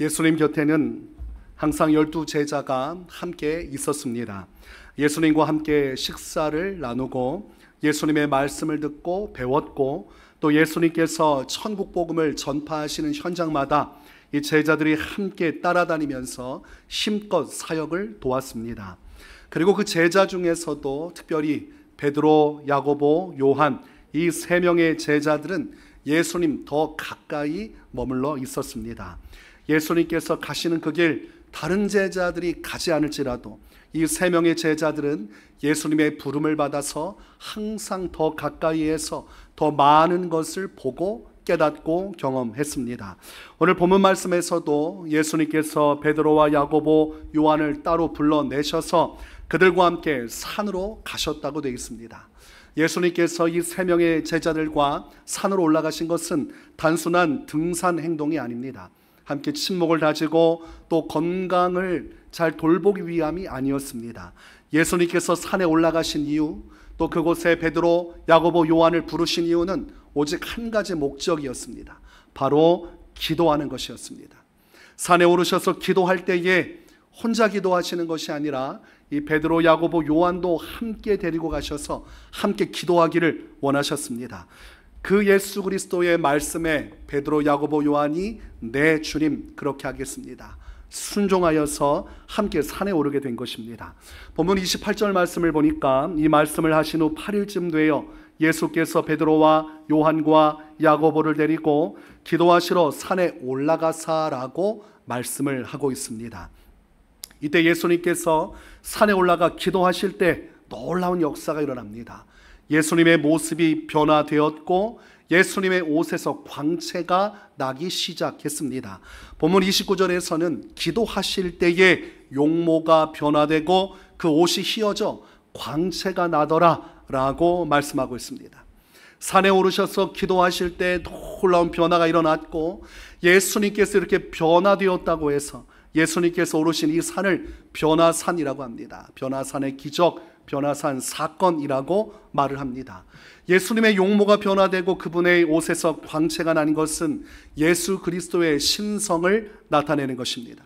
예수님 곁에는 항상 12 제자가 함께 있었습니다. 예수님과 함께 식사를 나누고 예수님의 말씀을 듣고 배웠고, 또 예수님께서 천국 복음을 전파하시는 현장마다 이 제자들이 함께 따라다니면서 힘껏 사역을 도왔습니다. 그리고 그 제자 중에서도 특별히 베드로, 야고보, 요한 이 세 명의 제자들은 예수님 더 가까이 머물러 있었습니다. 예수님께서 가시는 그 길 다른 제자들이 가지 않을지라도 이 세 명의 제자들은 예수님의 부름을 받아서 항상 더 가까이에서 더 많은 것을 보고 깨닫고 경험했습니다. 오늘 본문 말씀에서도 예수님께서 베드로와 야고보, 요한을 따로 불러내셔서 그들과 함께 산으로 가셨다고 되어 있습니다. 예수님께서 이 세 명의 제자들과 산으로 올라가신 것은 단순한 등산 행동이 아닙니다. 함께 친목을 다지고 또 건강을 잘 돌보기 위함이 아니었습니다. 예수님께서 산에 올라가신 이유, 또 그곳에 베드로, 야고보, 요한을 부르신 이유는 오직 한 가지 목적이었습니다. 바로 기도하는 것이었습니다. 산에 오르셔서 기도할 때에 혼자 기도하시는 것이 아니라 이 베드로, 야고보, 요한도 함께 데리고 가셔서 함께 기도하기를 원하셨습니다. 그 예수 그리스도의 말씀에 베드로, 야고보, 요한이 네 주님 그렇게 하겠습니다 순종하여서 함께 산에 오르게 된 것입니다. 본문 28절 말씀을 보니까 이 말씀을 하신 후 8일쯤 되어 예수께서 베드로와 요한과 야고보를 데리고 기도하시러 산에 올라가사라고 말씀을 하고 있습니다. 이때 예수님께서 산에 올라가 기도하실 때 놀라운 역사가 일어납니다. 예수님의 모습이 변화되었고 예수님의 옷에서 광채가 나기 시작했습니다. 본문 29절에서는 기도하실 때에 용모가 변화되고 그 옷이 휘어져 광채가 나더라 라고 말씀하고 있습니다. 산에 오르셔서 기도하실 때 놀라운 변화가 일어났고, 예수님께서 이렇게 변화되었다고 해서 예수님께서 오르신 이 산을 변화산이라고 합니다. 변화산의 기적, 변화산 사건이라고 말을 합니다. 예수님의 용모가 변화되고 그분의 옷에서 광채가 나는 것은 예수 그리스도의 신성을 나타내는 것입니다.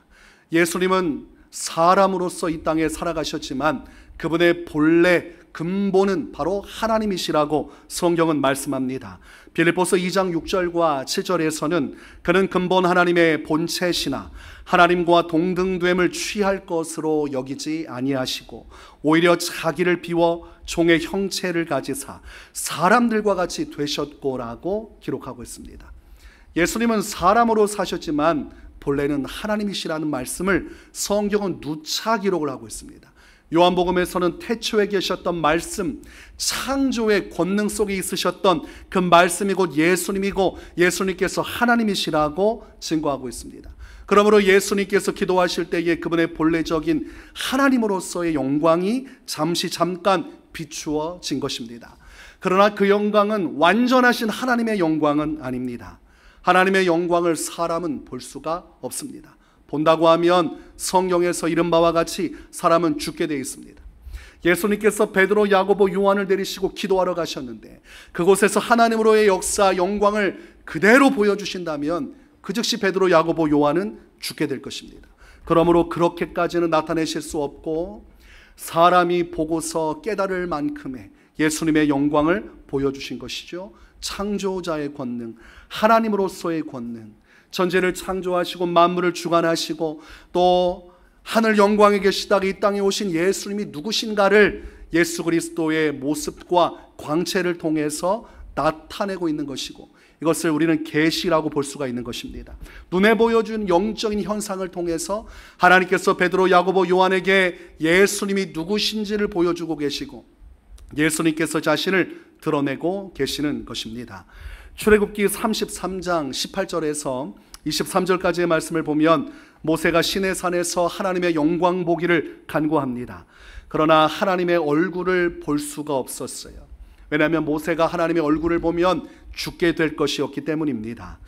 예수님은 사람으로서 이 땅에 살아가셨지만 그분의 본래 근본은 바로 하나님이시라고 성경은 말씀합니다. 빌립보서 2장 6절과 7절에서는 그는 근본 하나님의 본체시나 하나님과 동등됨을 취할 것으로 여기지 아니하시고 오히려 자기를 비워 종의 형체를 가지사 사람들과 같이 되셨고라고 기록하고 있습니다. 예수님은 사람으로 사셨지만 본래는 하나님이시라는 말씀을 성경은 누차 기록을 하고 있습니다. 요한복음에서는 태초에 계셨던 말씀, 창조의 권능 속에 있으셨던 그 말씀이 곧 예수님이고 예수님께서 하나님이시라고 증거하고 있습니다. 그러므로 예수님께서 기도하실 때에 그분의 본래적인 하나님으로서의 영광이 잠깐 비추어진 것입니다. 그러나 그 영광은 완전하신 하나님의 영광은 아닙니다. 하나님의 영광을 사람은 볼 수가 없습니다. 본다고 하면 성경에서 이른 바와 같이 사람은 죽게 되어 있습니다. 예수님께서 베드로, 야고보, 요한을 데리시고 기도하러 가셨는데 그곳에서 하나님으로의 역사, 영광을 그대로 보여주신다면 그 즉시 베드로, 야고보, 요한은 죽게 될 것입니다. 그러므로 그렇게까지는 나타내실 수 없고 사람이 보고서 깨달을 만큼의 예수님의 영광을 보여주신 것이죠. 창조자의 권능, 하나님으로서의 권능, 전제를 창조하시고 만물을 주관하시고 또 하늘 영광에 계시다가 이 땅에 오신 예수님이 누구신가를 예수 그리스도의 모습과 광채를 통해서 나타내고 있는 것이고, 이것을 우리는 계시라고 볼 수가 있는 것입니다. 눈에 보여준 영적인 현상을 통해서 하나님께서 베드로, 야고보, 요한에게 예수님이 누구신지를 보여주고 계시고 예수님께서 자신을 드러내고 계시는 것입니다. 출애굽기 33장 18절에서 23절까지의 말씀을 보면 모세가 시내산에서 하나님의 영광 보기를 간구합니다. 그러나 하나님의 얼굴을 볼 수가 없었어요. 왜냐하면 모세가 하나님의 얼굴을 보면 죽게 될 것이었기 때문입니다.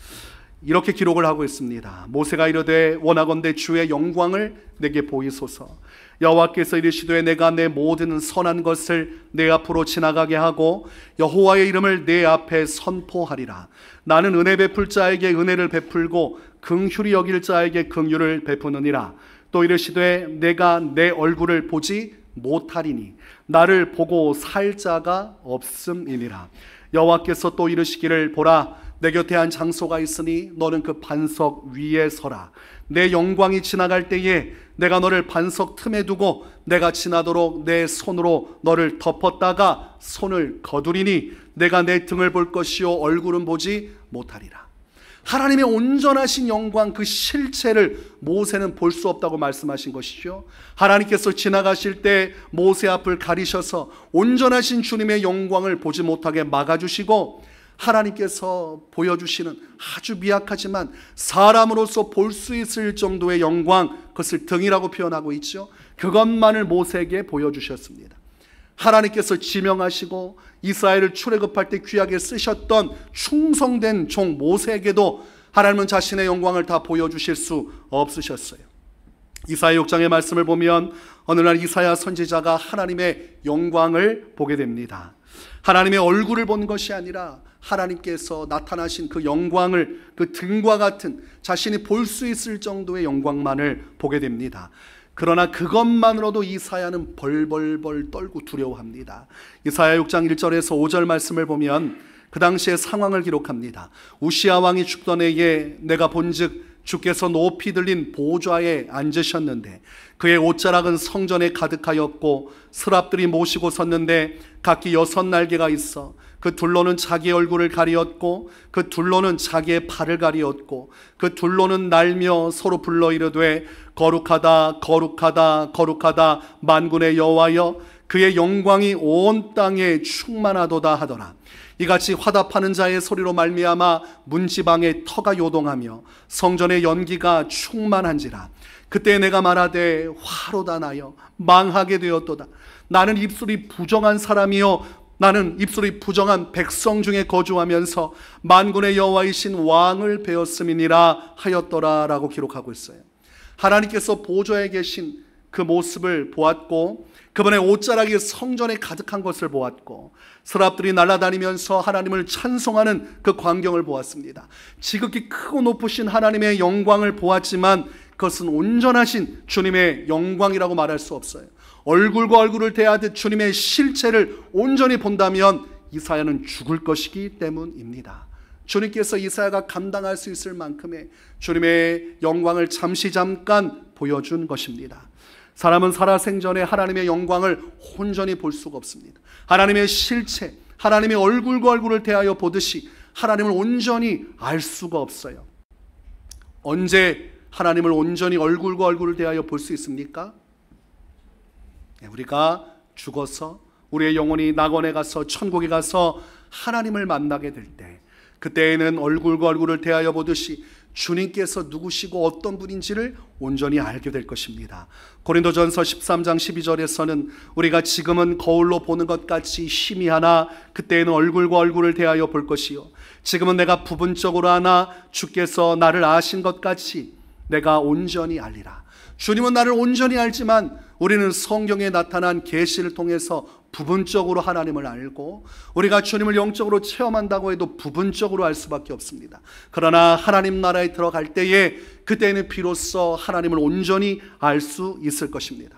이렇게 기록을 하고 있습니다. 모세가 이르되 원하건대 주의 영광을 내게 보이소서. 여호와께서 이르시되 내가 내 모든 선한 것을 내 앞으로 지나가게 하고 여호와의 이름을 내 앞에 선포하리라. 나는 은혜 베풀 자에게 은혜를 베풀고 긍휼히 여길 자에게 긍휼을 베푸느니라. 또 이르시되 내가 내 얼굴을 보지 못하리니 나를 보고 살 자가 없음이니라. 여호와께서 또 이르시기를 보라, 내 곁에 한 장소가 있으니 너는 그 반석 위에 서라. 내 영광이 지나갈 때에 내가 너를 반석 틈에 두고 내가 지나도록 내 손으로 너를 덮었다가 손을 거두리니 내가 내 등을 볼 것이요 얼굴은 보지 못하리라. 하나님의 온전하신 영광, 그 실체를 모세는 볼 수 없다고 말씀하신 것이죠. 하나님께서 지나가실 때 모세 앞을 가리셔서 온전하신 주님의 영광을 보지 못하게 막아주시고, 하나님께서 보여주시는 아주 미약하지만 사람으로서 볼 수 있을 정도의 영광, 그것을 등이라고 표현하고 있죠. 그것만을 모세에게 보여주셨습니다. 하나님께서 지명하시고 이스라엘을 출애굽할 때 귀하게 쓰셨던 충성된 종 모세에게도 하나님은 자신의 영광을 다 보여주실 수 없으셨어요. 이사야 6장의 말씀을 보면 어느 날 이사야 선지자가 하나님의 영광을 보게 됩니다. 하나님의 얼굴을 본 것이 아니라 하나님께서 나타나신 그 영광을, 그 등과 같은 자신이 볼 수 있을 정도의 영광만을 보게 됩니다. 그러나 그것만으로도 이사야는 벌벌벌 떨고 두려워합니다. 이사야 6장 1절에서 5절 말씀을 보면 그 당시의 상황을 기록합니다. 우시야 왕이 죽던 해에 내가 본즉 주께서 높이 들린 보좌에 앉으셨는데 그의 옷자락은 성전에 가득하였고 스랍들이 모시고 섰는데 각기 6날개가 있어 그 둘로는 자기 얼굴을 가리었고 그 둘로는 자기의 발을 가리었고 그 둘로는 날며 서로 불러 이르되 거룩하다 거룩하다 거룩하다 만군의 여호와여, 그의 영광이 온 땅에 충만하도다 하더라. 이같이 화답하는 자의 소리로 말미암아 문지방의 터가 요동하며 성전의 연기가 충만한지라. 그때 내가 말하되 화로다 나여 망하게 되었도다. 나는 입술이 부정한 사람이요 나는 입술이 부정한 백성 중에 거주하면서 만군의 여호와이신 왕을 배웠음이니라 하였더라 라고 기록하고 있어요. 하나님께서 보좌에 계신 그 모습을 보았고 그분의 옷자락이 성전에 가득한 것을 보았고 스랍들이 날아다니면서 하나님을 찬송하는 그 광경을 보았습니다. 지극히 크고 높으신 하나님의 영광을 보았지만 그것은 온전하신 주님의 영광이라고 말할 수 없어요. 얼굴과 얼굴을 대하듯 주님의 실체를 온전히 본다면 이사야는 죽을 것이기 때문입니다. 주님께서 이사야가 감당할 수 있을 만큼의 주님의 영광을 잠깐 보여준 것입니다. 사람은 살아생전에 하나님의 영광을 온전히 볼 수가 없습니다. 하나님의 실체, 하나님의 얼굴과 얼굴을 대하여 보듯이 하나님을 온전히 알 수가 없어요. 언제 하나님을 온전히 얼굴과 얼굴을 대하여 볼 수 있습니까? 우리가 죽어서 우리의 영혼이 낙원에 가서 천국에 가서 하나님을 만나게 될 때, 그때에는 얼굴과 얼굴을 대하여 보듯이 주님께서 누구시고 어떤 분인지를 온전히 알게 될 것입니다. 고린도전서 13장 12절에서는 우리가 지금은 거울로 보는 것 같이 희미하나 그때에는 얼굴과 얼굴을 대하여 볼 것이요 지금은 내가 부분적으로 하나 주께서 나를 아신 것 같이 내가 온전히 알리라. 주님은 나를 온전히 알지만 우리는 성경에 나타난 계시를 통해서 부분적으로 하나님을 알고, 우리가 주님을 영적으로 체험한다고 해도 부분적으로 알 수밖에 없습니다. 그러나 하나님 나라에 들어갈 때에 그때는 비로소 하나님을 온전히 알 수 있을 것입니다.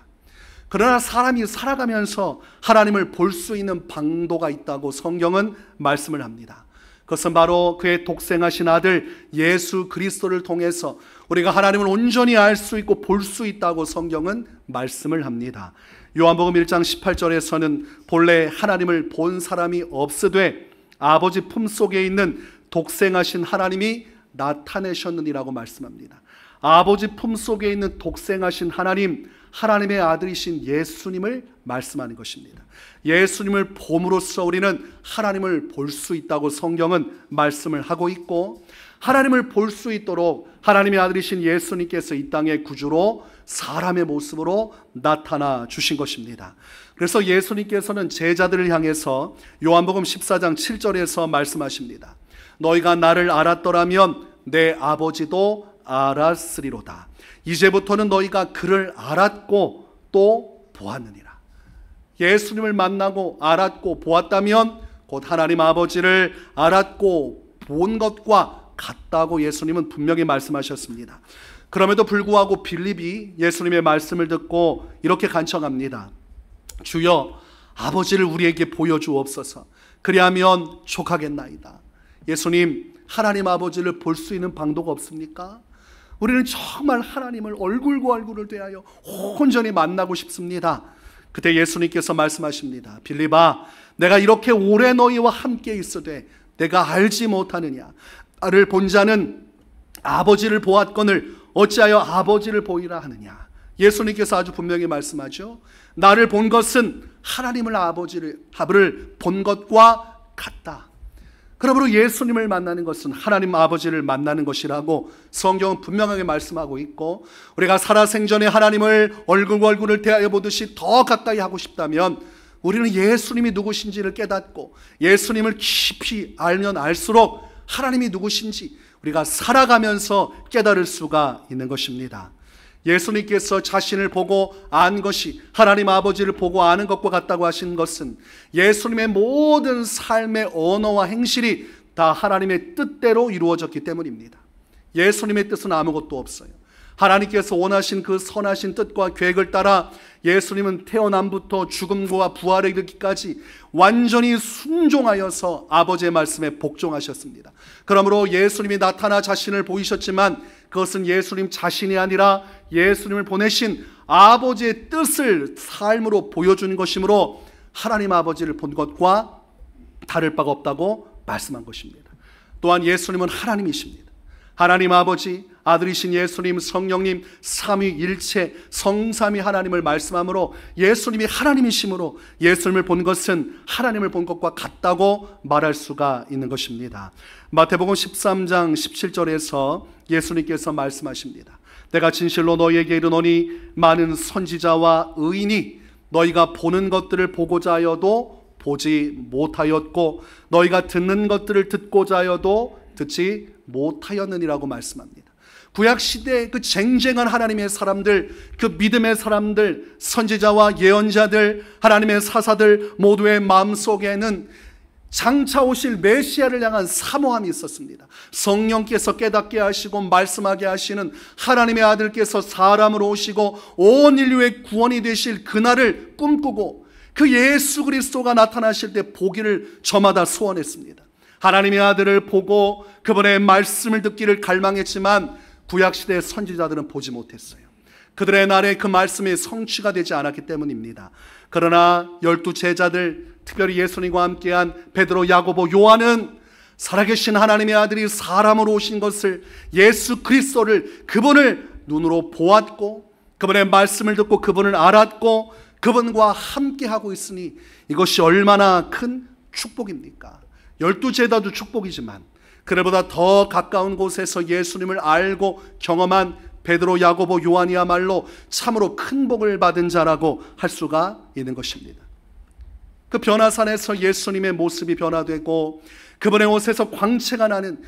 그러나 사람이 살아가면서 하나님을 볼 수 있는 방도가 있다고 성경은 말씀을 합니다. 그것은 바로 그의 독생하신 아들 예수 그리스도를 통해서 우리가 하나님을 온전히 알 수 있고 볼 수 있다고 성경은 말씀을 합니다. 요한복음 1장 18절에서는 본래 하나님을 본 사람이 없으되 아버지 품속에 있는 독생하신 하나님이 나타내셨느니라고 말씀합니다. 아버지 품속에 있는 독생하신 하나님, 하나님의 아들이신 예수님을 말씀하는 것입니다. 예수님을 봄으로써 우리는 하나님을 볼 수 있다고 성경은 말씀을 하고 있고, 하나님을 볼 수 있도록 하나님의 아들이신 예수님께서 이 땅의 구주로 사람의 모습으로 나타나 주신 것입니다. 그래서 예수님께서는 제자들을 향해서 요한복음 14장 7절에서 말씀하십니다. 너희가 나를 알았더라면 내 아버지도 알았으리로다. 이제부터는 너희가 그를 알았고 또 보았느니라. 예수님을 만나고 알았고 보았다면 곧 하나님 아버지를 알았고 본 것과 같다고 예수님은 분명히 말씀하셨습니다. 그럼에도 불구하고 빌립이 예수님의 말씀을 듣고 이렇게 간청합니다. 주여, 아버지를 우리에게 보여주옵소서. 그리하면 족하겠나이다. 예수님, 하나님 아버지를 볼 수 있는 방도가 없습니까? 우리는 정말 하나님을 얼굴과 얼굴을 대하여 온전히 만나고 싶습니다. 그때 예수님께서 말씀하십니다. 빌립아, 내가 이렇게 오래 너희와 함께 있으되 내가 알지 못하느냐? 나를 본 자는 아버지를 보았거늘 어찌하여 아버지를 보이라 하느냐? 예수님께서 아주 분명히 말씀하죠. 나를 본 것은 하나님을 아버지를 본 것과 같다. 그러므로 예수님을 만나는 것은 하나님 아버지를 만나는 것이라고 성경은 분명하게 말씀하고 있고, 우리가 살아생전에 하나님을 얼굴과 얼굴을 대하여 보듯이 더 가까이 하고 싶다면 우리는 예수님이 누구신지를 깨닫고 예수님을 깊이 알면 알수록 하나님이 누구신지 우리가 살아가면서 깨달을 수가 있는 것입니다. 예수님께서 자신을 보고 안 것이 하나님 아버지를 보고 아는 것과 같다고 하신 것은 예수님의 모든 삶의 언어와 행실이 다 하나님의 뜻대로 이루어졌기 때문입니다. 예수님의 뜻은 아무것도 없어요. 하나님께서 원하신 그 선하신 뜻과 계획을 따라 예수님은 태어남부터 죽음과 부활에 이르기까지 완전히 순종하여서 아버지의 말씀에 복종하셨습니다. 그러므로 예수님이 나타나 자신을 보이셨지만 그것은 예수님 자신이 아니라 예수님을 보내신 아버지의 뜻을 삶으로 보여준 것이므로 하나님 아버지를 본 것과 다를 바가 없다고 말씀한 것입니다. 또한 예수님은 하나님이십니다. 하나님 아버지, 아들이신 예수님, 성령님, 삼위일체 성삼위 하나님을 말씀하므로 예수님이 하나님이시므로 예수님을 본 것은 하나님을 본 것과 같다고 말할 수가 있는 것입니다. 마태복음 13장 17절에서 예수님께서 말씀하십니다. 내가 진실로 너희에게 이르노니 많은 선지자와 의인이 너희가 보는 것들을 보고자 하여도 보지 못하였고 너희가 듣는 것들을 듣고자 하여도 듣지 못하였느니라고 말씀합니다. 구약시대의 그 쟁쟁한 하나님의 사람들, 그 믿음의 사람들, 선지자와 예언자들, 하나님의 사사들 모두의 마음속에는 장차 오실 메시아를 향한 사모함이 있었습니다. 성령께서 깨닫게 하시고 말씀하게 하시는 하나님의 아들께서 사람으로 오시고 온 인류의 구원이 되실 그날을 꿈꾸고 그 예수 그리스도가 나타나실 때 보기를 저마다 소원했습니다. 하나님의 아들을 보고 그분의 말씀을 듣기를 갈망했지만 구약시대의 선지자들은 보지 못했어요. 그들의 날에 그 말씀이 성취가 되지 않았기 때문입니다. 그러나 12 제자들, 특별히 예수님과 함께한 베드로, 야고보, 요한은 살아계신 하나님의 아들이 사람으로 오신 것을, 예수 그리스도를, 그분을 눈으로 보았고 그분의 말씀을 듣고 그분을 알았고 그분과 함께하고 있으니 이것이 얼마나 큰 축복입니까? 12 제자도 축복이지만 그들보다 더 가까운 곳에서 예수님을 알고 경험한 베드로, 야고보, 요한이야말로 참으로 큰 복을 받은 자라고 할 수가 있는 것입니다. 그 변화산에서 예수님의 모습이 변화되고 그분의 옷에서 광채가 나는,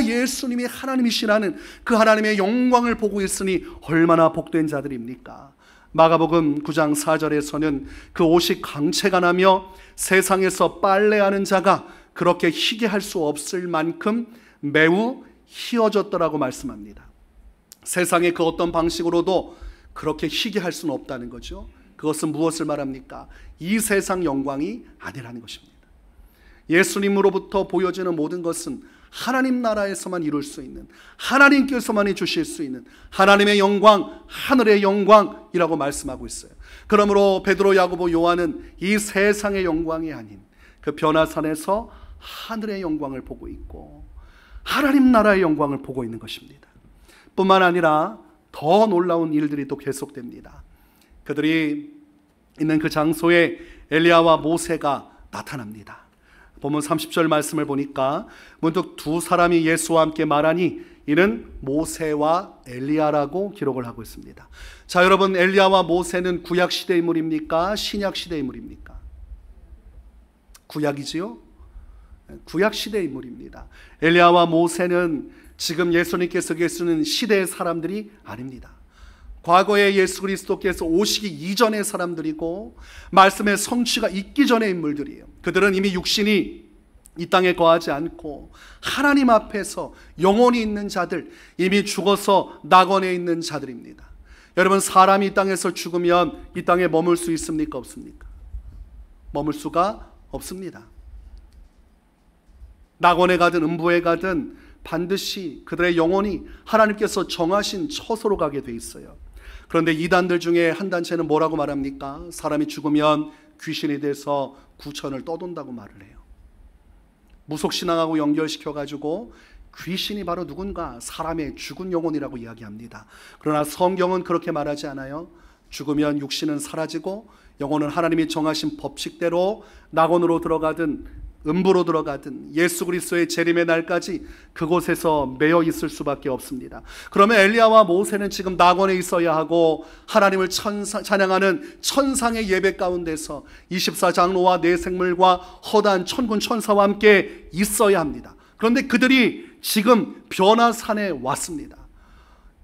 예수님이 하나님이시라는 그 하나님의 영광을 보고 있으니 얼마나 복된 자들입니까? 마가복음 9장 4절에서는 그 옷이 광채가 나며 세상에서 빨래하는 자가 그렇게 희게 할 수 없을 만큼 매우 희어졌더라고 말씀합니다. 세상의 그 어떤 방식으로도 그렇게 희게 할 수는 없다는 거죠. 그것은 무엇을 말합니까? 이 세상 영광이 아니라는 것입니다. 예수님으로부터 보여지는 모든 것은 하나님 나라에서만 이룰 수 있는, 하나님께서만이 주실 수 있는 하나님의 영광, 하늘의 영광이라고 말씀하고 있어요. 그러므로 베드로, 야고보, 요한은 이 세상의 영광이 아닌 그 변화산에서 하늘의 영광을 보고 있고 하나님 나라의 영광을 보고 있는 것입니다. 뿐만 아니라 더 놀라운 일들이 또 계속됩니다. 그들이 있는 그 장소에 엘리야와 모세가 나타납니다. 본문 30절 말씀을 보니까 문득 두 사람이 예수와 함께 말하니 이는 모세와 엘리야라고 기록을 하고 있습니다. 자, 여러분, 엘리야와 모세는 구약시대 인물입니까? 신약시대 인물입니까? 구약이지요? 구약시대 인물입니다. 엘리야와 모세는 지금 예수님께서 계시는 시대의 사람들이 아닙니다. 과거에 예수 그리스도께서 오시기 이전의 사람들이고 말씀의 성취가 있기 전의 인물들이에요. 그들은 이미 육신이 이 땅에 거하지 않고 하나님 앞에서 영원히 있는 자들, 이미 죽어서 낙원에 있는 자들입니다. 여러분, 사람이 이 땅에서 죽으면 이 땅에 머물 수 있습니까? 없습니까? 머물 수가 없습니다. 낙원에 가든 음부에 가든 반드시 그들의 영혼이 하나님께서 정하신 처소로 가게 돼 있어요. 그런데 이단들 중에 한 단체는 뭐라고 말합니까? 사람이 죽으면 귀신이 돼서 구천을 떠돈다고 말을 해요. 무속신앙하고 연결시켜가지고 귀신이 바로 누군가 사람의 죽은 영혼이라고 이야기합니다. 그러나 성경은 그렇게 말하지 않아요. 죽으면 육신은 사라지고 영혼은 하나님이 정하신 법칙대로 낙원으로 들어가든 음부로 들어가든 예수 그리스도의 재림의 날까지 그곳에서 매여 있을 수밖에 없습니다. 그러면 엘리야와 모세는 지금 낙원에 있어야 하고 하나님을 찬양하는 천상의 예배 가운데서 24장로와 네 생물과 허다한 천군 천사와 함께 있어야 합니다. 그런데 그들이 지금 변화산에 왔습니다.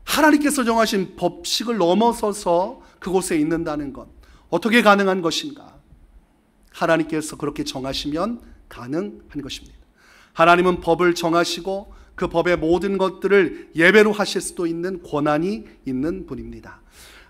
하나님께서 정하신 법칙을 넘어서서 그곳에 있는다는 것, 어떻게 가능한 것인가? 하나님께서 그렇게 정하시면 가능한 것입니다. 하나님은 법을 정하시고 그 법의 모든 것들을 예배로 하실 수도 있는 권한이 있는 분입니다.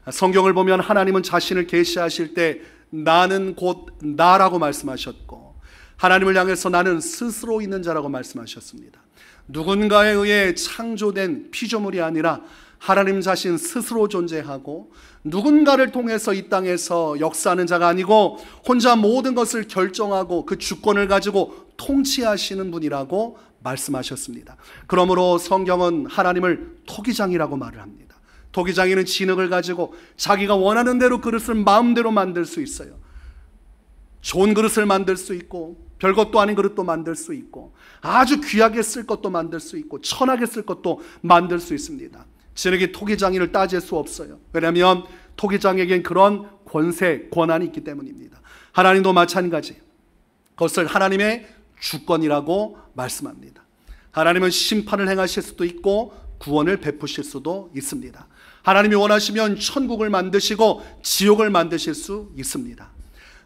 성경을 보면 하나님은 자신을 계시하실 때 나는 곧 나라고 말씀하셨고, 하나님을 향해서 나는 스스로 있는 자라고 말씀하셨습니다. 누군가에 의해 창조된 피조물이 아니라 하나님 자신 스스로 존재하고 누군가를 통해서 이 땅에서 역사하는 자가 아니고 혼자 모든 것을 결정하고 그 주권을 가지고 통치하시는 분이라고 말씀하셨습니다. 그러므로 성경은 하나님을 토기장이라고 말을 합니다. 토기장이는 진흙을 가지고 자기가 원하는 대로 그릇을 마음대로 만들 수 있어요. 좋은 그릇을 만들 수 있고 별것도 아닌 그릇도 만들 수 있고 아주 귀하게 쓸 것도 만들 수 있고 천하게 쓸 것도 만들 수 있습니다. 진흙이 토기장이를 따질 수 없어요. 왜냐하면 토기장에겐 그런 권세, 권한이 있기 때문입니다. 하나님도 마찬가지, 그것을 하나님의 주권이라고 말씀합니다. 하나님은 심판을 행하실 수도 있고 구원을 베푸실 수도 있습니다. 하나님이 원하시면 천국을 만드시고 지옥을 만드실 수 있습니다.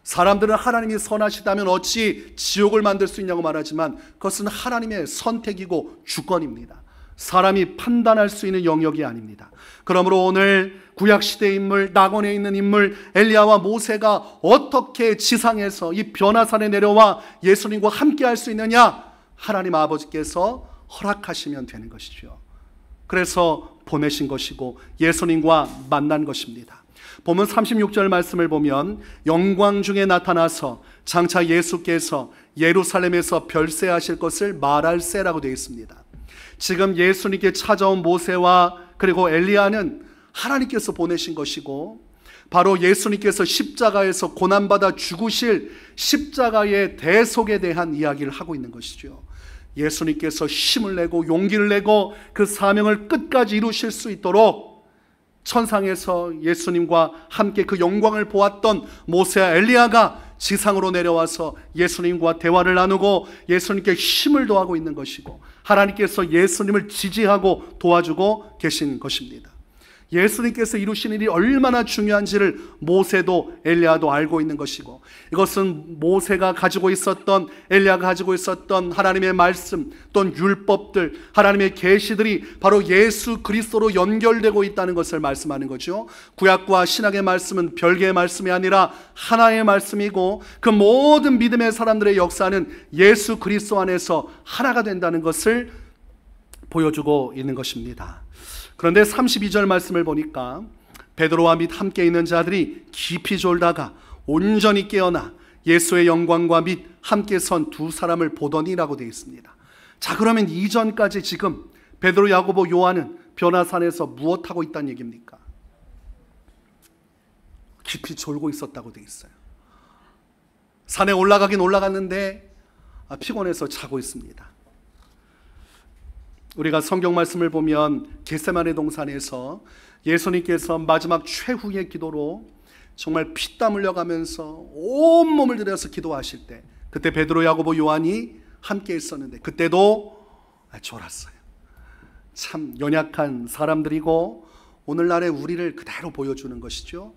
사람들은 하나님이 선하시다면 어찌 지옥을 만들 수 있냐고 말하지만 그것은 하나님의 선택이고 주권입니다. 사람이 판단할 수 있는 영역이 아닙니다. 그러므로 오늘 구약시대의 인물, 낙원에 있는 인물 엘리야와 모세가 어떻게 지상에서 이 변화산에 내려와 예수님과 함께 할 수 있느냐? 하나님 아버지께서 허락하시면 되는 것이죠. 그래서 보내신 것이고 예수님과 만난 것입니다. 보면 36절 말씀을 보면 영광 중에 나타나서 장차 예수께서 예루살렘에서 별세하실 것을 말할세라고 되어 있습니다. 지금 예수님께 찾아온 모세와 그리고 엘리야는 하나님께서 보내신 것이고 바로 예수님께서 십자가에서 고난받아 죽으실 십자가의 대속에 대한 이야기를 하고 있는 것이죠. 예수님께서 힘을 내고 용기를 내고 그 사명을 끝까지 이루실 수 있도록 천상에서 예수님과 함께 그 영광을 보았던 모세와 엘리야가 지상으로 내려와서 예수님과 대화를 나누고 예수님께 힘을 더하고 있는 것이고 하나님께서 예수님을 지지하고 도와주고 계신 것입니다. 예수님께서 이루신 일이 얼마나 중요한지를 모세도 엘리야도 알고 있는 것이고 이것은 모세가 가지고 있었던 엘리야가 가지고 있었던 하나님의 말씀 또는 율법들 하나님의 계시들이 바로 예수 그리스도로 연결되고 있다는 것을 말씀하는 거죠. 구약과 신약의 말씀은 별개의 말씀이 아니라 하나의 말씀이고 그 모든 믿음의 사람들의 역사는 예수 그리스도 안에서 하나가 된다는 것을 보여주고 있는 것입니다. 그런데 32절 말씀을 보니까 베드로와 및 함께 있는 자들이 깊이 졸다가 온전히 깨어나 예수의 영광과 및 함께 선 두 사람을 보더니라고 되어 있습니다. 자, 그러면 이전까지 지금 베드로, 야고보, 요한은 변화산에서 무엇하고 있다는 얘기입니까? 깊이 졸고 있었다고 되어 있어요. 산에 올라가긴 올라갔는데 피곤해서 자고 있습니다. 우리가 성경 말씀을 보면 겟세마네 동산에서 예수님께서 마지막 최후의 기도로 정말 피땀 흘려가면서 온몸을 들여서 기도하실 때 그때 베드로, 야고보, 요한이 함께 있었는데 그때도 졸았어요. 참 연약한 사람들이고 오늘날의 우리를 그대로 보여주는 것이죠.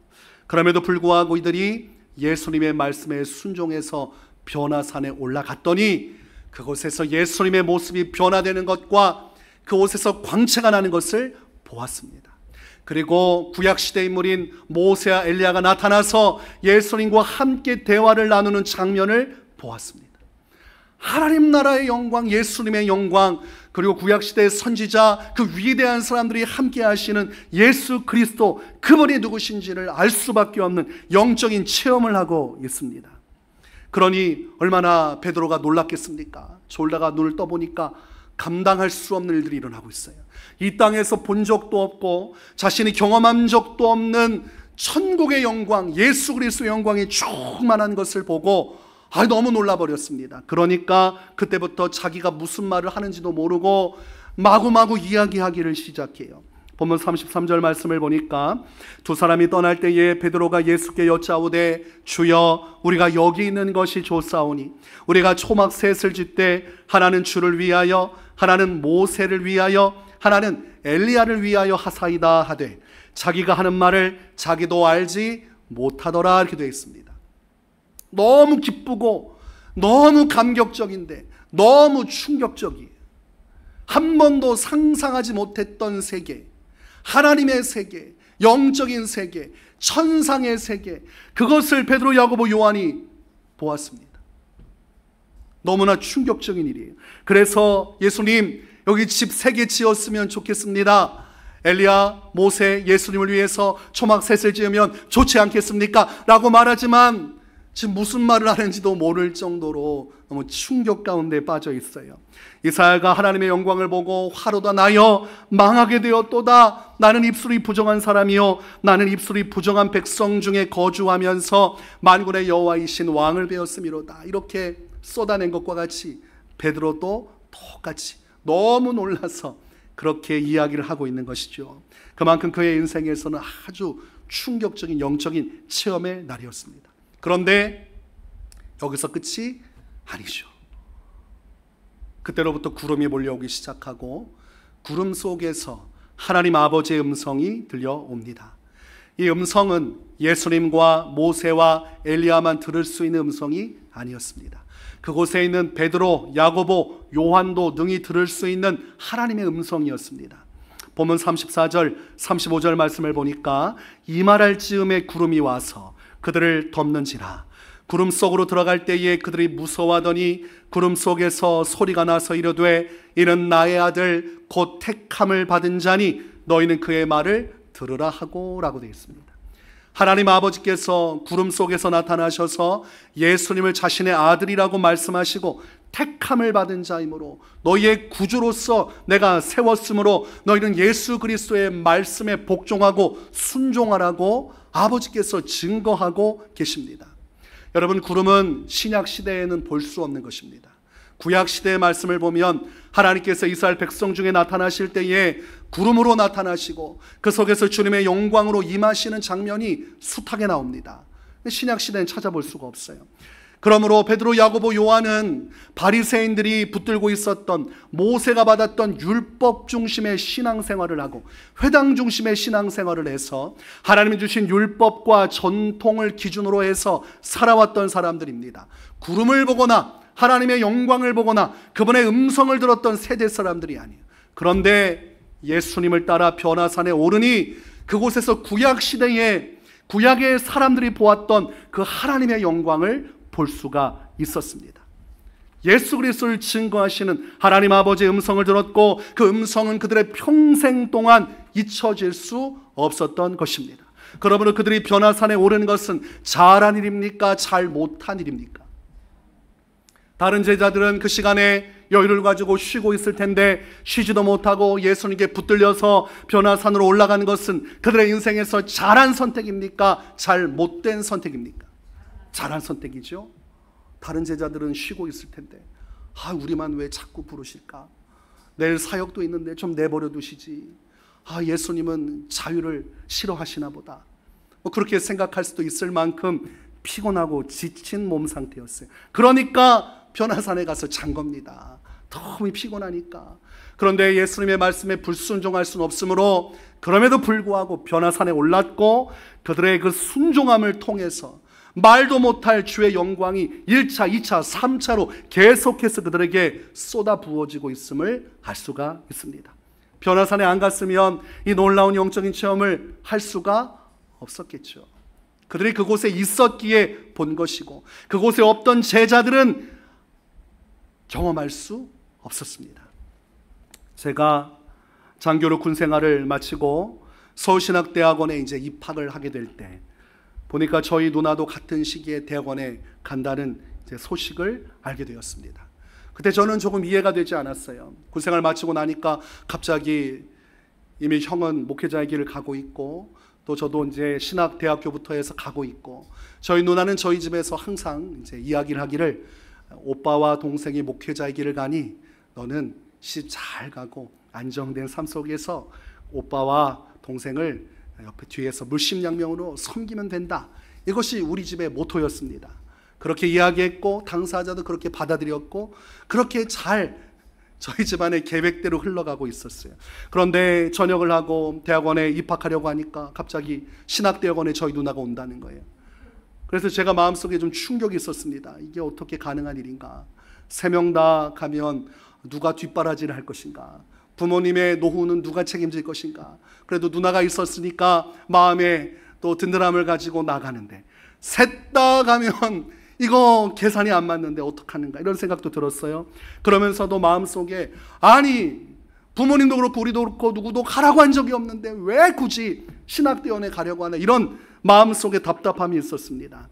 그럼에도 불구하고 이들이 예수님의 말씀에 순종해서 변화산에 올라갔더니 그곳에서 예수님의 모습이 변화되는 것과 그곳에서 광채가 나는 것을 보았습니다. 그리고 구약시대 인물인 모세와 엘리야가 나타나서 예수님과 함께 대화를 나누는 장면을 보았습니다. 하나님 나라의 영광, 예수님의 영광, 그리고 구약시대의 선지자, 그 위대한 사람들이 함께 하시는 예수 그리스도, 그분이 누구신지를 알 수밖에 없는 영적인 체험을 하고 있습니다. 그러니 얼마나 베드로가 놀랐겠습니까? 졸다가 눈을 떠보니까 감당할 수 없는 일들이 일어나고 있어요. 이 땅에서 본 적도 없고 자신이 경험한 적도 없는 천국의 영광, 예수 그리스도의 영광이 충만한 것을 보고 너무 놀라버렸습니다. 그러니까 그때부터 자기가 무슨 말을 하는지도 모르고 마구마구 이야기하기를 시작해요. 본문 33절 말씀을 보니까 두 사람이 떠날 때에 베드로가 예수께 여짜오되 주여 우리가 여기 있는 것이 좋사오니 우리가 초막 셋을 짓되 하나는 주를 위하여 하나는 모세를 위하여 하나는 엘리야를 위하여 하사이다 하되 자기가 하는 말을 자기도 알지 못하더라 이렇게 되어 있습니다. 너무 기쁘고 너무 감격적인데 너무 충격적이에요. 한 번도 상상하지 못했던 세계, 하나님의 세계, 영적인 세계, 천상의 세계, 그것을 베드로, 야고보, 요한이 보았습니다. 너무나 충격적인 일이에요. 그래서 예수님 여기 집 3개 지었으면 좋겠습니다. 엘리야, 모세, 예수님을 위해서 초막 셋을 지으면 좋지 않겠습니까? 라고 말하지만 지금 무슨 말을 하는지도 모를 정도로 너무 충격 가운데 빠져 있어요. 이사야가 하나님의 영광을 보고 화로다 나여 망하게 되었도다. 나는 입술이 부정한 사람이요 나는 입술이 부정한 백성 중에 거주하면서 만군의 여호와이신 왕을 배웠음이로다. 이렇게 쏟아낸 것과 같이 베드로도 똑같이 너무 놀라서 그렇게 이야기를 하고 있는 것이죠. 그만큼 그의 인생에서는 아주 충격적인 영적인 체험의 날이었습니다. 그런데 여기서 끝이 아니죠. 그때로부터 구름이 몰려오기 시작하고 구름 속에서 하나님 아버지의 음성이 들려옵니다. 이 음성은 예수님과 모세와 엘리야만 들을 수 있는 음성이 아니었습니다. 그곳에 있는 베드로, 야고보, 요한도 능히 들을 수 있는 하나님의 음성이었습니다. 본문 34절, 35절 말씀을 보니까 이 말할 즈음에 구름이 와서 그들을 덮는지라. 구름 속으로 들어갈 때에 그들이 무서워하더니 구름 속에서 소리가 나서 이르되 이는 나의 아들 곧 택함을 받은 자니 너희는 그의 말을 들으라 하고 라고 되어 있습니다. 하나님 아버지께서 구름 속에서 나타나셔서 예수님을 자신의 아들이라고 말씀하시고 택함을 받은 자이므로 너희의 구주로서 내가 세웠으므로 너희는 예수 그리스도의 말씀에 복종하고 순종하라고 아버지께서 증거하고 계십니다. 여러분, 구름은 신약 시대에는 볼 수 없는 것입니다. 구약 시대의 말씀을 보면 하나님께서 이스라엘 백성 중에 나타나실 때에 구름으로 나타나시고 그 속에서 주님의 영광으로 임하시는 장면이 숱하게 나옵니다. 신약 시대는 찾아볼 수가 없어요. 그러므로 베드로, 야고보, 요한은 바리새인들이 붙들고 있었던 모세가 받았던 율법 중심의 신앙생활을 하고 회당 중심의 신앙생활을 해서 하나님이 주신 율법과 전통을 기준으로 해서 살아왔던 사람들입니다. 구름을 보거나 하나님의 영광을 보거나 그분의 음성을 들었던 세대 사람들이 아니에요. 그런데 예수님을 따라 변화산에 오르니 그곳에서 구약시대에 구약의 사람들이 보았던 그 하나님의 영광을 볼 수가 있었습니다. 예수 그리스도를 증거하시는 하나님 아버지의 음성을 들었고 그 음성은 그들의 평생 동안 잊혀질 수 없었던 것입니다. 그러므로 그들이 변화산에 오르는 것은 잘한 일입니까? 잘 못한 일입니까? 다른 제자들은 그 시간에 여유를 가지고 쉬고 있을 텐데 쉬지도 못하고 예수님께 붙들려서 변화산으로 올라가는 것은 그들의 인생에서 잘한 선택입니까? 잘 못된 선택입니까? 잘한 선택이죠. 다른 제자들은 쉬고 있을 텐데 우리만 왜 자꾸 부르실까? 내일 사역도 있는데 좀 내버려 두시지. 예수님은 자유를 싫어하시나 보다. 그렇게 생각할 수도 있을 만큼 피곤하고 지친 몸 상태였어요. 그러니까 변화산에 가서 잔 겁니다. 너무 피곤하니까. 그런데 예수님의 말씀에 불순종할 수는 없으므로 그럼에도 불구하고 변화산에 올랐고 그들의 그 순종함을 통해서 말도 못할 주의 영광이 1차, 2차, 3차로 계속해서 그들에게 쏟아 부어지고 있음을 알 수가 있습니다. 변화산에 안 갔으면 이 놀라운 영적인 체험을 할 수가 없었겠죠. 그들이 그곳에 있었기에 본 것이고, 그곳에 없던 제자들은 경험할 수 없었습니다. 제가 장교로 군 생활을 마치고 서울신학대학원에 이제 입학을 하게 될 때 보니까 저희 누나도 같은 시기에 대학원에 간다는 이제 소식을 알게 되었습니다. 그때 저는 조금 이해가 되지 않았어요. 군 생활 마치고 나니까 갑자기 이미 형은 목회자의 길을 가고 있고, 또 저도 이제 신학대학교부터 해서 가고 있고, 저희 누나는 저희 집에서 항상 이제 이야기를 하기를, 오빠와 동생이 목회자의 길을 가니 너는 시집 잘 가고 안정된 삶 속에서 오빠와 동생을 옆에 뒤에서 물심양면으로 섬기면 된다. 이것이 우리 집의 모토였습니다. 그렇게 이야기했고 당사자도 그렇게 받아들였고 그렇게 잘 저희 집안의 계획대로 흘러가고 있었어요. 그런데 전역을 하고 대학원에 입학하려고 하니까 갑자기 신학대학원에 저희 누나가 온다는 거예요. 그래서 제가 마음속에 좀 충격이 있었습니다. 이게 어떻게 가능한 일인가? 3명 다 가면 누가 뒷바라지를 할 것인가? 부모님의 노후는 누가 책임질 것인가? 그래도 누나가 있었으니까 마음에 또 든든함을 가지고 나가는데, 셋 다 가면 이거 계산이 안 맞는데 어떡하는가, 이런 생각도 들었어요. 그러면서도 마음속에, 아니 부모님도 그렇고 우리도 그렇고 누구도 가라고 한 적이 없는데 왜 굳이 신학대원에 가려고 하나, 이런 마음속에 답답함이 있었습니다.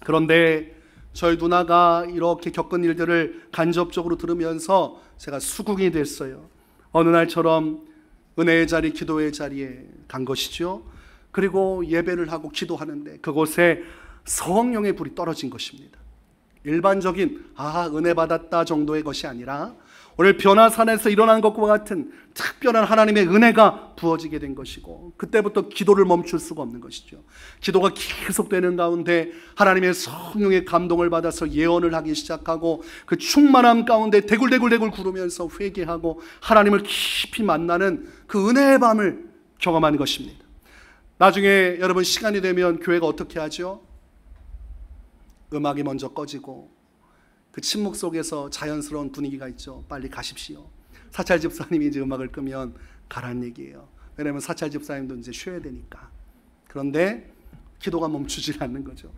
그런데 저희 누나가 이렇게 겪은 일들을 간접적으로 들으면서 제가 수긍이 됐어요. 어느 날처럼 은혜의 자리, 기도의 자리에 간 것이죠. 그리고 예배를 하고 기도하는데 그곳에 성령의 불이 떨어진 것입니다. 일반적인 은혜 받았다 정도의 것이 아니라 오늘 변화산에서 일어난 것과 같은 특별한 하나님의 은혜가 부어지게 된 것이고, 그때부터 기도를 멈출 수가 없는 것이죠. 기도가 계속되는 가운데 하나님의 성령의 감동을 받아서 예언을 하기 시작하고, 그 충만함 가운데 대굴대굴 구르면서 회개하고 하나님을 깊이 만나는 그 은혜의 밤을 경험하는 것입니다. 나중에 여러분 시간이 되면 교회가 어떻게 하죠? 음악이 먼저 꺼지고 그 침묵 속에서 자연스러운 분위기가 있죠. 빨리 가십시오. 사찰 집사님이 이제 음악을 끄면 가라는 얘기예요. 왜냐하면 사찰 집사님도 이제 쉬어야 되니까. 그런데 기도가 멈추질 않는 거죠.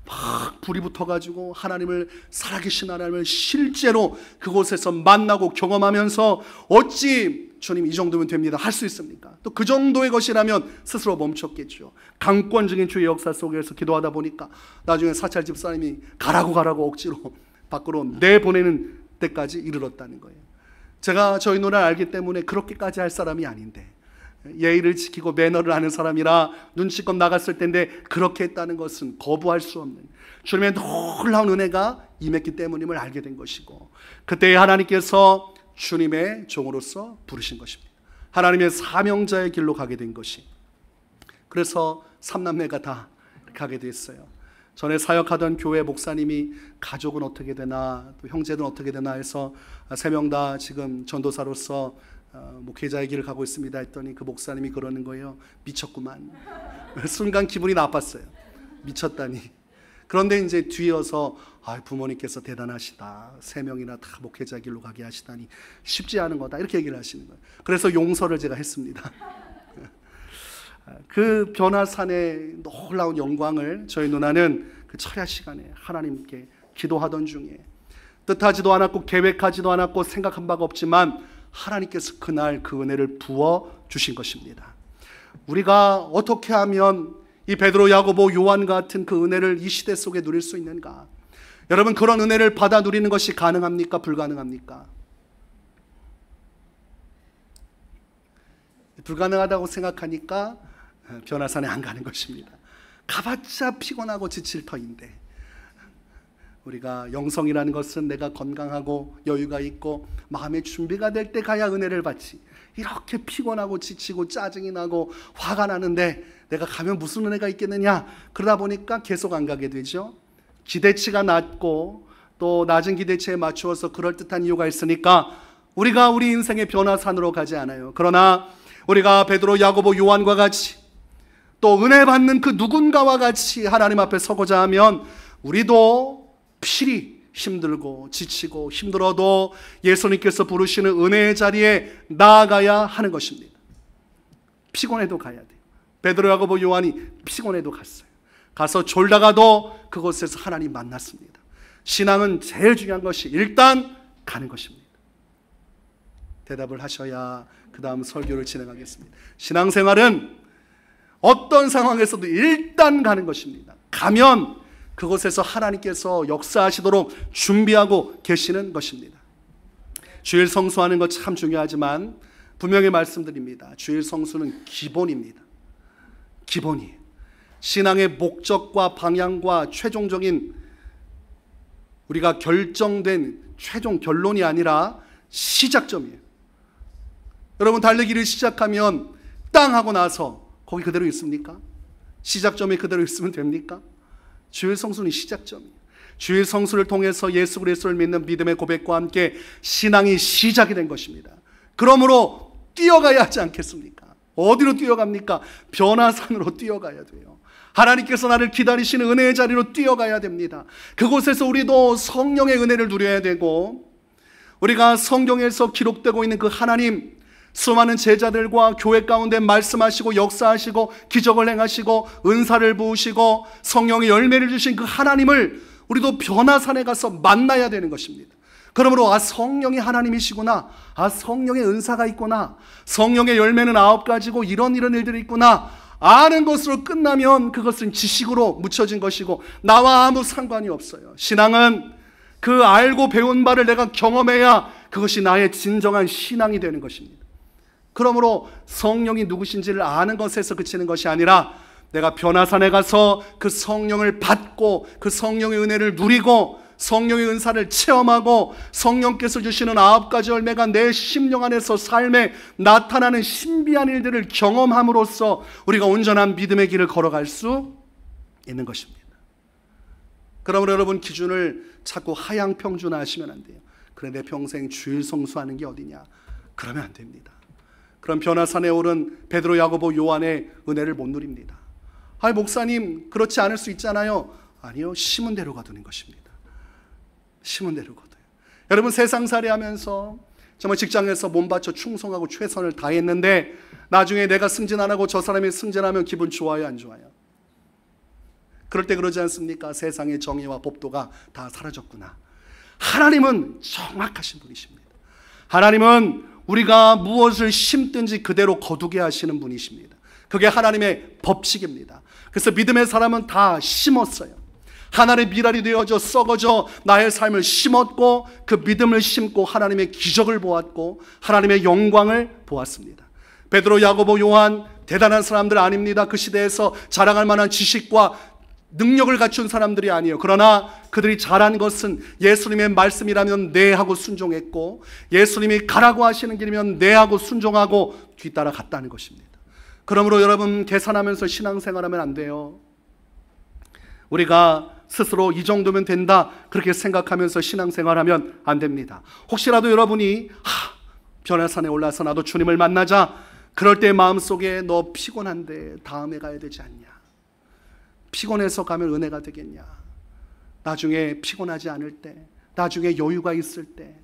막 불이 붙어가지고 하나님을, 살아계신 하나님을 실제로 그곳에서 만나고 경험하면서 어찌 주님 이 정도면 됩니다 할 수 있습니까? 또 그 정도의 것이라면 스스로 멈췄겠죠. 강권적인 주의 역사 속에서 기도하다 보니까 나중에 사찰 집사님이 가라고 억지로 밖으로 내보내는 때까지 이르렀다는 거예요. 제가 저희 누나를 알기 때문에 그렇게까지 할 사람이 아닌데, 예의를 지키고 매너를 아는 사람이라 눈치껏 나갔을 텐데 그렇게 했다는 것은 거부할 수 없는 주님의 놀라운 은혜가 임했기 때문임을 알게 된 것이고, 그때 하나님께서 주님의 종으로서 부르신 것입니다. 하나님의 사명자의 길로 가게 된 것이, 그래서 삼남매가 다 가게 됐어요. 전에 사역하던 교회 목사님이 가족은 어떻게 되나, 또 형제는 어떻게 되나 해서 3명 다 지금 전도사로서 목회자의 길을 가고 있습니다 했더니 그 목사님이 그러는 거예요. 미쳤구만. 순간 기분이 나빴어요. 미쳤다니. 그런데 이제 뒤이어서 부모님께서 대단하시다. 3명이나 다 목회자 길로 가게 하시다니 쉽지 않은 거다, 이렇게 얘기를 하시는 거예요. 그래서 용서를 제가 했습니다. 그 변화산의 놀라운 영광을 저희 누나는 그 철야 시간에 하나님께 기도하던 중에, 뜻하지도 않았고 계획하지도 않았고 생각한 바가 없지만 하나님께서 그날 그 은혜를 부어 주신 것입니다. 우리가 어떻게 하면 이 베드로, 야고보, 요한 같은 그 은혜를 이 시대 속에 누릴 수 있는가? 여러분, 그런 은혜를 받아 누리는 것이 가능합니까? 불가능합니까? 불가능하다고 생각하니까 변화산에 안 가는 것입니다. 가봤자 피곤하고 지칠 터인데, 우리가 영성이라는 것은 내가 건강하고 여유가 있고 마음의 준비가 될 때 가야 은혜를 받지, 이렇게 피곤하고 지치고 짜증이 나고 화가 나는데 내가 가면 무슨 은혜가 있겠느냐, 그러다 보니까 계속 안 가게 되죠. 기대치가 낮고 또 낮은 기대치에 맞추어서 그럴듯한 이유가 있으니까 우리가 우리 인생의 변화산으로 가지 않아요. 그러나 우리가 베드로, 야고보, 요한과 같이 또 은혜 받는 그 누군가와 같이 하나님 앞에 서고자 하면 우리도 필히 힘들고 지치고 힘들어도 예수님께서 부르시는 은혜의 자리에 나아가야 하는 것입니다. 피곤해도 가야 돼요. 베드로, 야고보, 요한이 피곤해도 갔어요. 가서 졸다가도 그곳에서 하나님 만났습니다. 신앙은 제일 중요한 것이 일단 가는 것입니다. 대답을 하셔야 그 다음 설교를 진행하겠습니다. 신앙생활은 어떤 상황에서도 일단 가는 것입니다. 가면 그곳에서 하나님께서 역사하시도록 준비하고 계시는 것입니다. 주일 성수하는 것 참 중요하지만 분명히 말씀드립니다. 주일 성수는 기본입니다. 기본이에요. 신앙의 목적과 방향과 최종적인 우리가 결정된 최종 결론이 아니라 시작점이에요. 여러분, 달리기를 시작하면 땅 하고 나서 거기 그대로 있습니까? 시작점이 그대로 있으면 됩니까? 주일 성수는 시작점이에요. 주일 성수를 통해서 예수 그리스도를 믿는 믿음의 고백과 함께 신앙이 시작이 된 것입니다. 그러므로 뛰어가야 하지 않겠습니까? 어디로 뛰어갑니까? 변화산으로 뛰어가야 돼요. 하나님께서 나를 기다리시는 은혜의 자리로 뛰어가야 됩니다. 그곳에서 우리도 성령의 은혜를 누려야 되고, 우리가 성경에서 기록되고 있는 그 하나님, 수많은 제자들과 교회 가운데 말씀하시고 역사하시고 기적을 행하시고 은사를 부으시고 성령의 열매를 주신 그 하나님을 우리도 변화산에 가서 만나야 되는 것입니다. 그러므로 성령이 하나님이시구나, 성령의 은사가 있구나, 성령의 열매는 9가지고 이런 일들이 있구나 아는 것으로 끝나면 그것은 지식으로 묻혀진 것이고 나와 아무 상관이 없어요. 신앙은 그 알고 배운 바를 내가 경험해야 그것이 나의 진정한 신앙이 되는 것입니다. 그러므로 성령이 누구신지를 아는 것에서 그치는 것이 아니라 내가 변화산에 가서 그 성령을 받고 그 성령의 은혜를 누리고 성령의 은사를 체험하고 성령께서 주시는 9가지 열매가 내 심령 안에서 삶에 나타나는 신비한 일들을 경험함으로써 우리가 온전한 믿음의 길을 걸어갈 수 있는 것입니다. 그러므로 여러분, 기준을 자꾸 하향평준화하시면 안 돼요. 그래, 내 평생 주일 성수하는 게 어디냐? 그러면 안 됩니다. 그럼 변화산에 오른 베드로, 야고보, 요한의 은혜를 못 누립니다. 목사님, 그렇지 않을 수 있잖아요. 아니요, 심은 대로 거두는 것입니다. 심은 대로 거둬요. 여러분, 세상살이 하면서 정말 직장에서 몸 바쳐 충성하고 최선을 다했는데 나중에 내가 승진 안 하고 저 사람이 승진하면 기분 좋아요, 안 좋아요? 그럴 때 그러지 않습니까? 세상의 정의와 법도가 다 사라졌구나. 하나님은 정확하신 분이십니다. 하나님은 우리가 무엇을 심든지 그대로 거두게 하시는 분이십니다. 그게 하나님의 법칙입니다. 그래서 믿음의 사람은 다 심었어요. 하나님의 미랄이 되어져 썩어져 나의 삶을 심었고 그 믿음을 심고 하나님의 기적을 보았고 하나님의 영광을 보았습니다. 베드로, 야고보, 요한 대단한 사람들 아닙니다. 그 시대에서 자랑할 만한 지식과 능력을 갖춘 사람들이 아니에요. 그러나 그들이 잘한 것은 예수님의 말씀이라면 네 하고 순종했고 예수님이 가라고 하시는 길이면 네 하고 순종하고 뒤따라 갔다는 것입니다. 그러므로 여러분, 계산하면서 신앙생활하면 안 돼요. 우리가 스스로 이 정도면 된다 그렇게 생각하면서 신앙생활하면 안 됩니다. 혹시라도 여러분이 변화산에 올라서 나도 주님을 만나자, 그럴 때 마음속에 너 피곤한데 다음에 가야 되지 않냐? 피곤해서 가면 은혜가 되겠냐? 나중에 피곤하지 않을 때, 나중에 여유가 있을 때,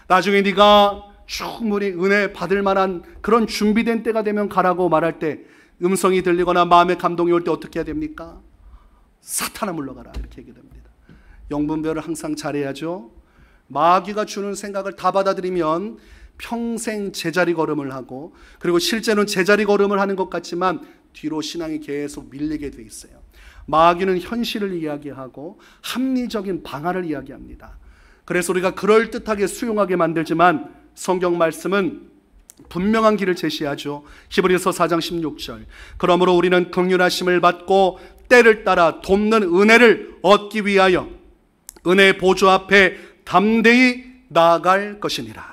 나중에 네가 충분히 은혜 받을 만한 그런 준비된 때가 되면 가라고 말할 때 음성이 들리거나 마음의 감동이 올 때 어떻게 해야 됩니까? 사탄아 물러가라, 이렇게 얘기됩니다. 영분별을 항상 잘해야죠. 마귀가 주는 생각을 다 받아들이면 평생 제자리 걸음을 하고, 그리고 실제는 제자리 걸음을 하는 것 같지만 뒤로 신앙이 계속 밀리게 돼 있어요. 마귀는 현실을 이야기하고 합리적인 방안을 이야기합니다. 그래서 우리가 그럴듯하게 수용하게 만들지만 성경 말씀은 분명한 길을 제시하죠. 히브리서 4장 16절. 그러므로 우리는 긍휼하심을 받고 때를 따라 돕는 은혜를 얻기 위하여 은혜의 보좌 앞에 담대히 나아갈 것이니라.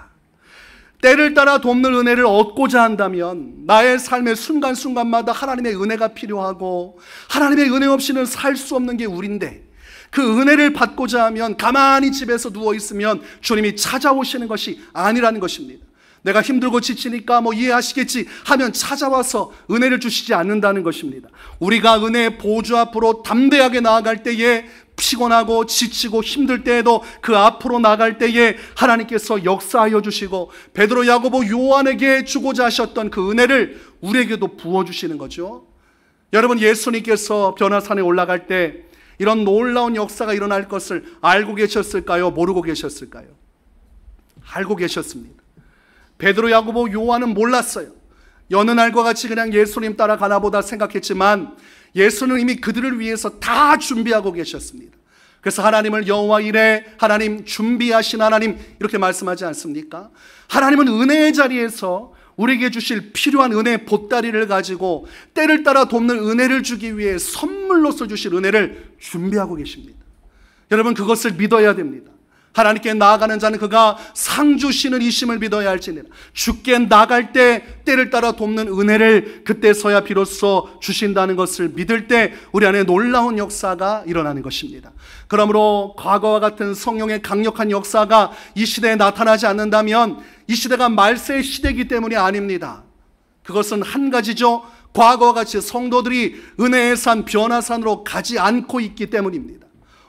때를 따라 돕는 은혜를 얻고자 한다면 나의 삶의 순간순간마다 하나님의 은혜가 필요하고 하나님의 은혜 없이는 살 수 없는 게 우리인데, 그 은혜를 받고자 하면 가만히 집에서 누워있으면 주님이 찾아오시는 것이 아니라는 것입니다. 내가 힘들고 지치니까 뭐 이해하시겠지 하면 찾아와서 은혜를 주시지 않는다는 것입니다. 우리가 은혜의 보좌 앞으로 담대하게 나아갈 때에, 피곤하고 지치고 힘들 때에도 그 앞으로 나갈 때에 하나님께서 역사하여 주시고, 베드로, 야고보, 요한에게 주고자 하셨던 그 은혜를 우리에게도 부어주시는 거죠. 여러분, 예수님께서 변화산에 올라갈 때 이런 놀라운 역사가 일어날 것을 알고 계셨을까요? 모르고 계셨을까요? 알고 계셨습니다. 베드로, 야고보, 요한은 몰랐어요. 여느 날과 같이 그냥 예수님 따라가나 보다 생각했지만 예수는 이미 그들을 위해서 다 준비하고 계셨습니다. 그래서 하나님을 여호와 이레, 하나님 준비하신 하나님, 이렇게 말씀하지 않습니까? 하나님은 은혜의 자리에서 우리에게 주실 필요한 은혜의 보따리를 가지고 때를 따라 돕는 은혜를 주기 위해 선물로서 주실 은혜를 준비하고 계십니다. 여러분, 그것을 믿어야 됩니다. 하나님께 나아가는 자는 그가 상 주시는 이심을 믿어야 할지니라. 주께 나갈 때 때를 따라 돕는 은혜를 그때서야 비로소 주신다는 것을 믿을 때 우리 안에 놀라운 역사가 일어나는 것입니다. 그러므로 과거와 같은 성령의 강력한 역사가 이 시대에 나타나지 않는다면 이 시대가 말세의 시대이기 때문이 아닙니다. 그것은 한 가지죠. 과거와 같이 성도들이 은혜의 산, 변화산으로 가지 않고 있기 때문입니다.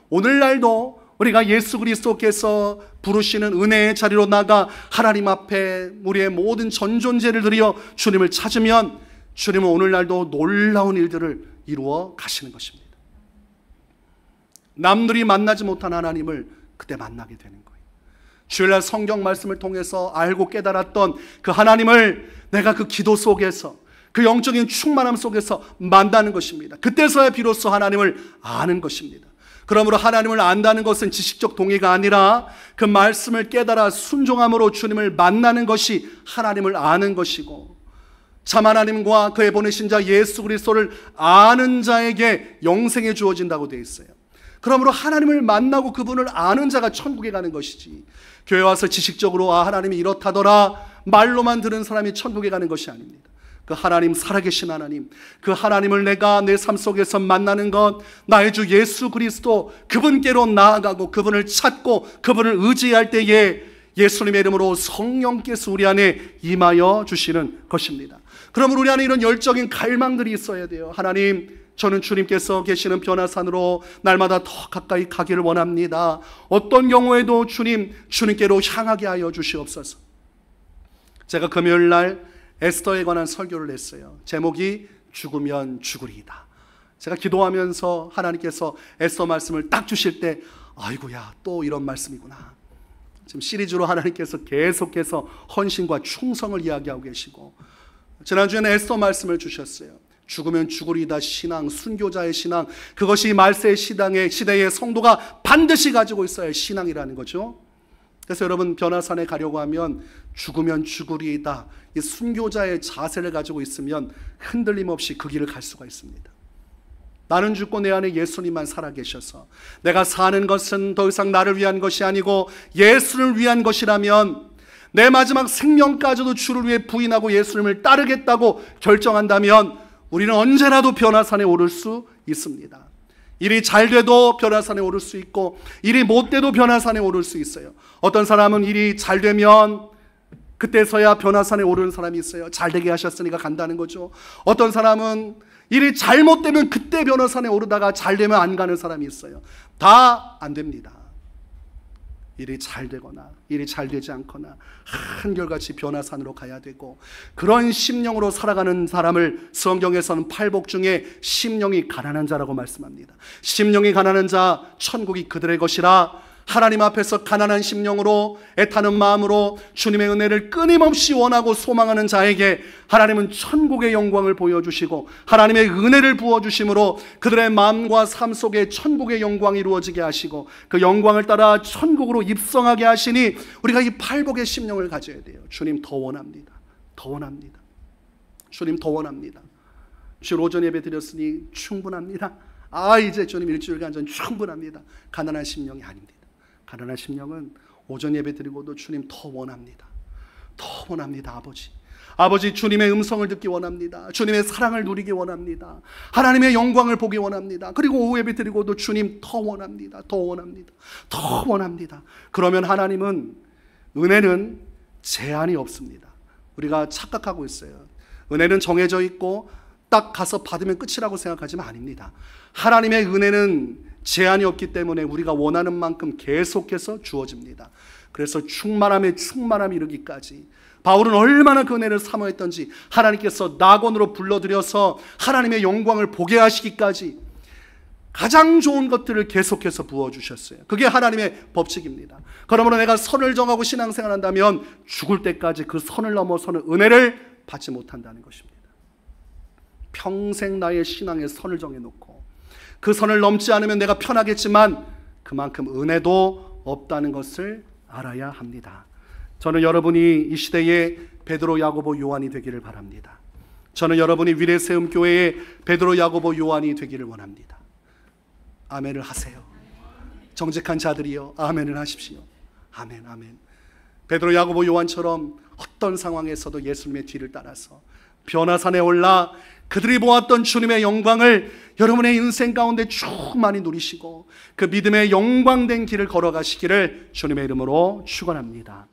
오늘날도 우리가 예수 그리스도께서 부르시는 은혜의 자리로 나가 하나님 앞에 우리의 모든 전 존재를 드려 주님을 찾으면 주님은 오늘날도 놀라운 일들을 이루어 가시는 것입니다. 남들이 만나지 못한 하나님을 그때 만나게 되는 거예요. 주일날 성경 말씀을 통해서 알고 깨달았던 그 하나님을 내가 그 기도 속에서, 그 영적인 충만함 속에서 만나는 것입니다. 그때서야 비로소 하나님을 아는 것입니다. 그러므로 하나님을 안다는 것은 지식적 동의가 아니라 그 말씀을 깨달아 순종함으로 주님을 만나는 것이 하나님을 아는 것이고, 참 하나님과 그의 보내신 자 예수 그리스도를 아는 자에게 영생이 주어진다고 되어 있어요. 그러므로 하나님을 만나고 그분을 아는 자가 천국에 가는 것이지, 교회 와서 지식적으로 하나님이 이렇다더라 말로만 들은 사람이 천국에 가는 것이 아닙니다. 그 하나님, 살아계신 하나님, 그 하나님을 내가 내 삶 속에서 만나는 것, 나의 주 예수 그리스도 그분께로 나아가고 그분을 찾고 그분을 의지할 때에 예수님의 이름으로 성령께서 우리 안에 임하여 주시는 것입니다. 그러므로 우리 안에 이런 열정인 갈망들이 있어야 돼요. 하나님, 저는 주님께서 계시는 변화산으로 날마다 더 가까이 가기를 원합니다. 어떤 경우에도 주님께로 향하게 하여 주시옵소서. 제가 금요일 날 에스더에 관한 설교를 했어요. 제목이 죽으면 죽으리이다. 제가 기도하면서 하나님께서 에스더 말씀을 딱 주실 때, 아이고야, 또 이런 말씀이구나. 지금 시리즈로 하나님께서 계속해서 헌신과 충성을 이야기하고 계시고, 지난주에는 에스더 말씀을 주셨어요. 죽으면 죽으리이다 신앙, 순교자의 신앙, 그것이 말세의 시대의 성도가 반드시 가지고 있어야 할 신앙이라는 거죠. 그래서 여러분, 변화산에 가려고 하면 죽으면 죽으리이다, 이 순교자의 자세를 가지고 있으면 흔들림 없이 그 길을 갈 수가 있습니다. 나는 죽고 내 안에 예수님만 살아계셔서 내가 사는 것은 더 이상 나를 위한 것이 아니고 예수를 위한 것이라면, 내 마지막 생명까지도 주를 위해 부인하고 예수님을 따르겠다고 결정한다면 우리는 언제라도 변화산에 오를 수 있습니다. 일이 잘 돼도 변화산에 오를 수 있고, 일이 못 돼도 변화산에 오를 수 있어요. 어떤 사람은 일이 잘 되면 그때서야 변화산에 오르는 사람이 있어요. 잘 되게 하셨으니까 간다는 거죠. 어떤 사람은 일이 잘못되면 그때 변화산에 오르다가 잘 되면 안 가는 사람이 있어요. 다 안 됩니다. 일이 잘 되거나 일이 잘 되지 않거나 한결같이 변화산으로 가야 되고, 그런 심령으로 살아가는 사람을 성경에서는 팔복 중에 심령이 가난한 자라고 말씀합니다. 심령이 가난한 자, 천국이 그들의 것이라. 하나님 앞에서 가난한 심령으로, 애타는 마음으로 주님의 은혜를 끊임없이 원하고 소망하는 자에게 하나님은 천국의 영광을 보여주시고 하나님의 은혜를 부어주심으로 그들의 마음과 삶 속에 천국의 영광이 이루어지게 하시고 그 영광을 따라 천국으로 입성하게 하시니, 우리가 이 팔복의 심령을 가져야 돼요. 주님, 더 원합니다. 더 원합니다. 주님, 더 원합니다. 주일 오전 예배 드렸으니 충분합니다. 이제 주님 일주일간 전 충분합니다. 가난한 심령이 아닙니다. 가난한 심령은 오전 예배 드리고도 주님 더 원합니다. 더 원합니다. 아버지, 주님의 음성을 듣기 원합니다. 주님의 사랑을 누리기 원합니다. 하나님의 영광을 보기 원합니다. 그리고 오후 예배 드리고도 주님 더 원합니다. 더 원합니다. 더 원합니다. 그러면 하나님은, 은혜는 제한이 없습니다. 우리가 착각하고 있어요. 은혜는 정해져 있고 딱 가서 받으면 끝이라고 생각하지만 아닙니다. 하나님의 은혜는 제한이 없기 때문에 우리가 원하는 만큼 계속해서 주어집니다. 그래서 충만함에 충만함이 이르기까지 바울은 얼마나 그 은혜를 사모했던지 하나님께서 낙원으로 불러들여서 하나님의 영광을 보게 하시기까지 가장 좋은 것들을 계속해서 부어주셨어요. 그게 하나님의 법칙입니다. 그러므로 내가 선을 정하고 신앙생활 한다면 죽을 때까지 그 선을 넘어서는 은혜를 받지 못한다는 것입니다. 평생 나의 신앙의 선을 정해놓고 그 선을 넘지 않으면 내가 편하겠지만 그만큼 은혜도 없다는 것을 알아야 합니다. 저는 여러분이 이 시대에 베드로, 야고보, 요한이 되기를 바랍니다. 저는 여러분이 위례세움교회의 베드로, 야고보, 요한이 되기를 원합니다. 아멘을 하세요. 정직한 자들이여 아멘을 하십시오. 아멘, 아멘. 베드로, 야고보, 요한처럼 어떤 상황에서도 예수님의 뒤를 따라서 변화산에 올라 그들이 보았던 주님의 영광을 여러분의 인생 가운데 충만히 누리시고 그 믿음의 영광된 길을 걸어가시기를 주님의 이름으로 축원합니다.